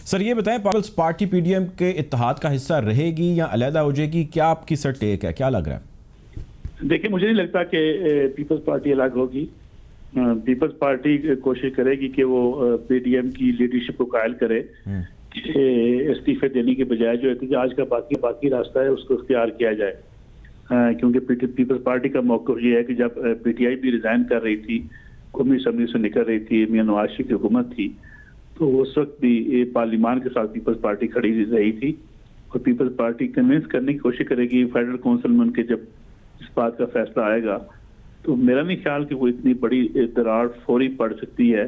سر یہ بتائیں Peoples Party P D M کے اتحاد کا حصہ رہے گی یا علیحدہ ہو جائے گی؟ کیا آپ کی سر ٹیک ہے، کیا لگ رہا ہے؟ دیکھیں مجھے نہیں لگتا کہ پیپلز پارٹی الگ ہوگی. پیپلز پارٹی کوشش کرے گی کہ وہ پی ڈی ایم کی لیڈرشپ کو قائل کرے کہ استعفے دینے کے بجائے جو احتجاج کا باقی راستہ ہے اس کو اختیار کیا جائے. کیونکہ پیپلز پارٹی کا موقف یہ ہے کہ جب پی ٹی آئی بھی ریزائن کر رہی تھی، قومی اسمبلی سے نکل رہی تھی، میاں نواز شریف کی حکومت تھی، تو اس وقت بھی پارلیمان کے ساتھ پیپلز پارٹی کھڑی رہی تھی. اور پیپلز پارٹی کنونس کرنے کی کوشش کرے گی فیڈرل کونسل میں ان کے جب اس بات کا فیصلہ آئے گا. تو میرا نہیں خیال کہ وہ اتنی بڑی دراڑ فوری پڑ سکتی ہے.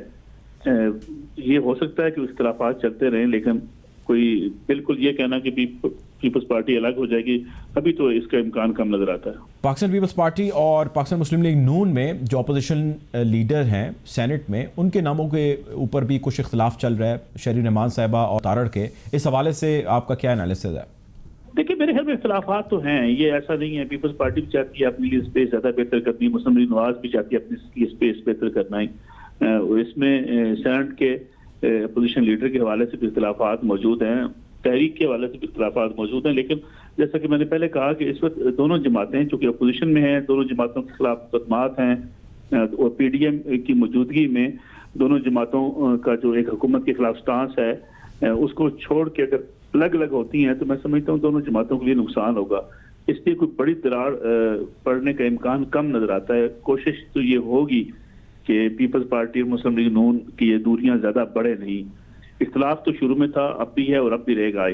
یہ ہو سکتا ہے کہ اختلافات چلتے رہیں، لیکن کوئی بالکل یہ کہنا کہ پیپلز پارٹی الگ ہو جائے گی، ابھی تو اس کا امکان کم نظر آتا ہے. پاکستان پیپلز پارٹی اور پاکستان مسلم لیگ نون میں جو اپوزیشن لیڈر ہیں سینٹ میں، ان کے ناموں کے اوپر بھی کچھ اختلاف چل رہا ہے، شہری رحمان صاحبہ اور تارڑ کے. اس حوالے سے آپ کا کیا انالیسس ہے؟ دیکھیں میرے خیال میں اختلافات تو ہیں، یہ ایسا نہیں ہے. پیپلز پارٹی بھی چاہتی ہے اپنے لیے اسپیس زیادہ بہتر کرنی، مسلم لیگ نواز بھی چاہتی ہے اپنے لیے اسپیس بہتر کرنا ہی. اس میں سینٹ کے اپوزیشن لیڈر کے حوالے سے بھی اختلافات موجود ہیں، تحریک کے حوالے سے بھی اختلافات موجود ہیں. لیکن جیسا کہ میں نے پہلے کہا کہ اس وقت دونوں جماعتیں چونکہ اپوزیشن میں ہیں، دونوں جماعتوں کے خلاف مقدمات ہیں، اور پی ڈی ایم کی موجودگی میں دونوں جماعتوں کا جو ایک حکومت کے خلاف سٹانس ہے اس کو چھوڑ کے اگر الگ الگ ہوتی ہیں تو میں سمجھتا ہوں دونوں جماعتوں کے لیے نقصان ہوگا. اس لیے کوئی بڑی دراڑ پڑنے کا امکان کم نظر آتا ہے. کوشش تو یہ ہوگی کہ پیپلز پارٹی اور مسلم لیگ نون کی یہ دوریاں زیادہ بڑھے نہیں. اختلاف تو شروع میں تھا، اب بھی ہے اور اب بھی رہے گا.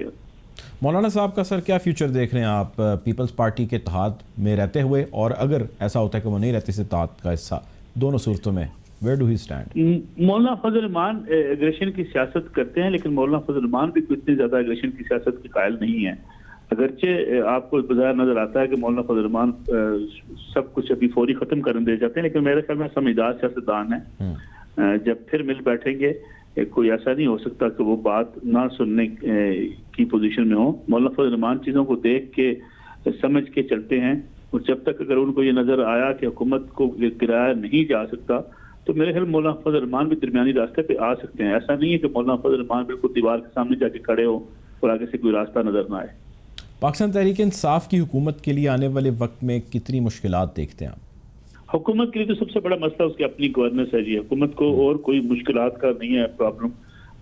مولانا صاحب کا سر کیا فیوچر دیکھ رہے ہیں آپ پیپلز پارٹی کے اتحاد میں رہتے ہوئے، اور اگر ایسا ہوتا ہے کہ وہ نہیں رہتے اس اتحاد کا حصہ، دونوں صورتوں میں where do he stand? Maulana Fazal Rahman aggression کی سیاست کرتے ہیں، لیکن مولانا فضل الرحمان بھی اتنی زیادہ ایگریشن کی سیاست کے قائل نہیں ہیں. اگرچہ آپ کو بظاہر نظر آتا ہے کہ مولانا فضل الرحمان سب کچھ ابھی فوری ختم کرنے دے جاتے ہیں، لیکن میرے خیال میں سمجھدار سیاستدان ہیں. جب پھر مل بیٹھیں گے کوئی ایسا نہیں ہو سکتا کہ وہ بات نہ سننے کی پوزیشن میں ہو. مولانا فضل الرحمان چیزوں کو دیکھ کے سمجھ کے چلتے ہیں، اور جب تک اگر ان کو یہ نظر آیا کہ حکومت کو گرایا نہیں جا سکتا تو میرے خیال مولانا فضل الرحمان بھی درمیانی راستے پہ آ سکتے ہیں. ایسا نہیں ہے کہ مولانا فضل الرحمان بالکل دیوار کے سامنے جا کے کھڑے ہو اور آگے سے کوئی راستہ نظر نہ آئے. پاکستان تحریک انصاف کی حکومت کے لیے آنے والے وقت میں کتنی مشکلات دیکھتے ہیں آپ؟ حکومت کے لیے تو سب سے بڑا مسئلہ اس کی اپنی گورننس ہے جی. حکومت کو اور کوئی مشکلات کا نہیں ہے پرابلم.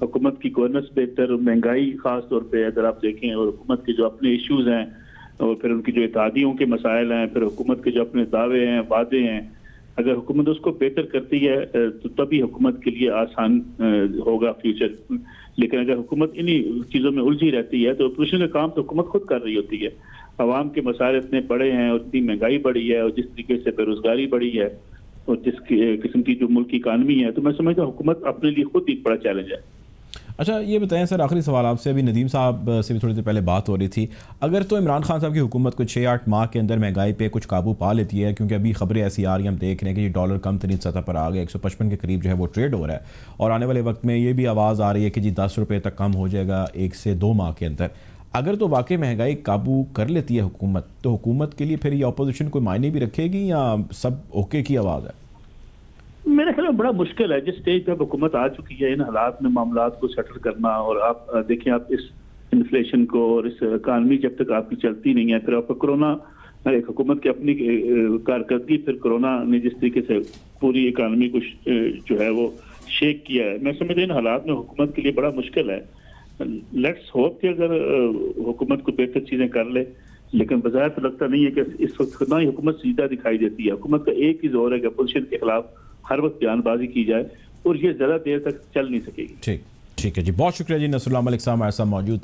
حکومت کی گورننس بہتر، مہنگائی خاص طور پہ اگر آپ دیکھیں، اور حکومت کے جو اپنے ایشوز ہیں، اور پھر ان کی جو اتحادیوں کے مسائل ہیں، پھر حکومت کے جو اپنے دعوے ہیں، وعدے ہیں، اگر حکومت اس کو بہتر کرتی ہے تو تبھی حکومت کے لیے آسان ہوگا فیوچر. لیکن اگر حکومت انہی چیزوں میں الجھی رہتی ہے تو اپوزیشن کا کام تو حکومت خود کر رہی ہوتی ہے. عوام کے مسائل اتنے بڑے ہیں، اور اتنی مہنگائی بڑھی ہے، اور جس طریقے سے بے روزگاری بڑھی ہے، اور جس قسم کی جو ملک کی اکانومی ہے، تو میں سمجھتا ہوں حکومت اپنے لیے خود ایک بڑا چیلنج ہے. اچھا یہ بتائیں سر، آخری سوال آپ سے، ابھی ندیم صاحب سے بھی تھوڑی دیر پہلے بات ہو رہی تھی، اگر تو عمران خان صاحب کی حکومت کو 6-8 ماہ کے اندر مہنگائی پہ کچھ قابو پا لیتی ہے، کیونکہ ابھی خبریں ایسی آ رہی ہیں، ہم دیکھ رہے ہیں کہ یہ ڈالر کم ترین سطح پر آ گیا، 155 کے قریب جو ہے وہ ٹریڈ ہو رہا ہے، اور آنے والے وقت میں یہ بھی آواز آ رہی ہے کہ جی 10 روپے تک کم ہو جائے گا 1 سے 2 ماہ کے اندر. اگر تو واقعی مہنگائی قابو کر لیتی ہے حکومت، تو حکومت کے لیے پھر یہ اپوزیشن کوئی معنی بھی رکھے گی یا سب اوکے کی آواز ہے؟ میرے خیال میں بڑا مشکل ہے. جس سٹیج پہ حکومت آ چکی ہے ان حالات میں معاملات کو سیٹل کرنا، اور آپ دیکھیں آپ اس انفلیشن کو اور اس اکانومی جب تک آپ کی چلتی نہیں ہے، پھر آپ کرونا، ایک حکومت کی اپنی کارکردگی، پھر کرونا نے جس طریقے سے پوری اکانومی کو جو ہے وہ شیک کیا ہے، میں سمجھتا ہوں ان حالات میں حکومت کے لیے بڑا مشکل ہے. لیٹس ہوپ کہ اگر حکومت کو بہتر چیزیں کر لے، لیکن بظاہر تو لگتا نہیں ہے کہ اس وقت نہ ہی حکومت سیدھا دکھائی دیتی ہے. حکومت کا ایک ہی زور ہے کہ اپوزیشن کے خلاف ہر وقت بیان بازی کی جائے، اور یہ زیادہ دیر تک چل نہیں سکے گی. ٹھیک ہے جی، بہت شکریہ جی. نصر اللہ ملک صاحب ہمارے ساتھ موجود تھے.